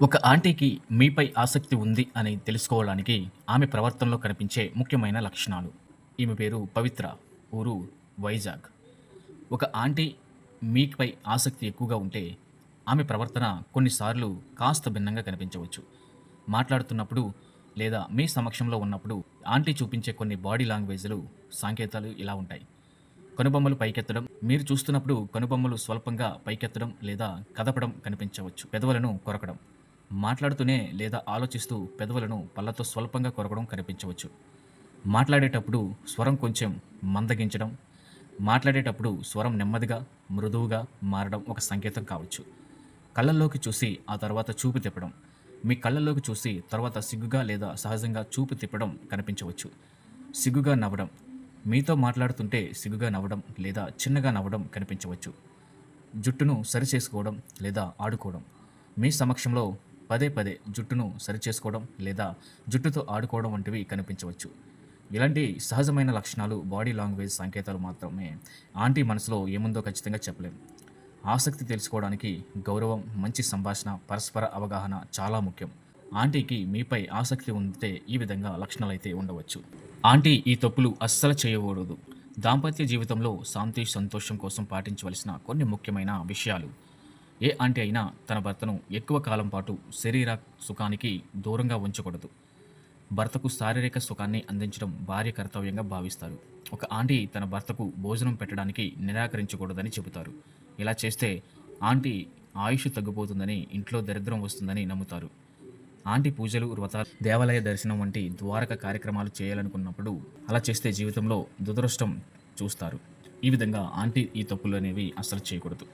ఒక ఆంటీకి మీపై ఆసక్తి ఉంది అని తెలుసుకోవడానికి ఆమె ప్రవర్తనలో కనిపించే ముఖ్యమైన లక్షణాలు. ఈమె పేరు పవిత్ర. ఊరు వైజాగ్. ఒక ఆంటీ మీపై ఆసక్తి ఎక్కువగా ఉంటే ఆమె ప్రవర్తన కొన్నిసార్లు కాస్త భిన్నంగా కనిపించవచ్చు. మాట్లాడుతున్నప్పుడు లేదా మీ సమక్షంలో ఉన్నప్పుడు ఆంటీ చూపించే కొన్ని బాడీ లాంగ్వేజ్‌లు సంకేతాలు ఇలా ఉంటాయి. కనుబొమ్మలు పైకెత్తడం. మీరు చూస్తున్నప్పుడు కనుబొమ్మలు స్వల్పంగా పైకెత్తడం లేదా కదపడం కనిపించవచ్చు. పెదవులను కొరకడం. మాట్లాడుతూనే లేదా ఆలోచిస్తూ పెదవులను పళ్ళతో స్వల్పంగా కొరకడం కనిపించవచ్చు. మాట్లాడేటప్పుడు స్వరం కొంచెం మందగించడం. మాట్లాడేటప్పుడు స్వరం నెమ్మదిగా, మృదువుగా మారడం ఒక సంకేతం కావచ్చు. కళ్ళల్లోకి చూసి ఆ తర్వాత చూపు తిప్పడం. మీ కళ్ళల్లోకి చూసి తర్వాత సిగ్గుగా లేదా సహజంగా చూపు తిప్పడం కనిపించవచ్చు. సిగ్గుగా నవ్వడం. మీతో మాట్లాడుతుంటే సిగ్గుగా నవ్వడం లేదా చిన్నగా నవ్వడం కనిపించవచ్చు. జుట్టును సరిచేసుకోవడం లేదా ఆడుకోవడం. మీ సమక్షంలో పదే పదే జుట్టును సరిచేసుకోవడం లేదా జుట్టుతో ఆడుకోవడం వంటివి కనిపించవచ్చు. ఇలాంటి సహజమైన లక్షణాలు బాడీ లాంగ్వేజ్ సంకేతాలు మాత్రమే. ఆంటీ మనసులో ఏముందో ఖచ్చితంగా చెప్పలేం. ఆసక్తి తెలుసుకోవడానికి గౌరవం, మంచి సంభాషణ, పరస్పర అవగాహన చాలా ముఖ్యం. ఆంటీకి మీపై ఆసక్తి ఉంటే ఈ విధంగా లక్షణాలైతే ఉండవచ్చు. ఆంటీ ఈ తప్పులు అస్సలు చేయకూడదు. దాంపత్య జీవితంలో శాంతి, సంతోషం కోసం పాటించవలసిన కొన్ని ముఖ్యమైన విషయాలు. ఏ ఆంటీ అయినా తన భర్తను ఎక్కువ కాలం పాటు శరీర సుఖానికి దూరంగా ఉంచకూడదు. భర్తకు శారీరక సుఖాన్ని అందించడం భార్య కర్తవ్యంగా భావిస్తారు. ఒక ఆంటీ తన భర్తకు భోజనం పెట్టడానికి నిరాకరించకూడదని చెబుతారు. ఇలా చేస్తే ఆంటీ ఆయుష్ తగ్గిపోతుందని, ఇంట్లో దరిద్రం వస్తుందని నమ్ముతారు. ఆంటీ పూజలు, వ్రతాలు, దేవాలయ దర్శనం వంటి ద్వారక కార్యక్రమాలు చేయాలనుకున్నప్పుడు అలా చేస్తే జీవితంలో దురదృష్టం చూస్తారు. ఈ విధంగా ఆంటీ ఈ తప్పులు అనేవి అస్సలు చేయకూడదు.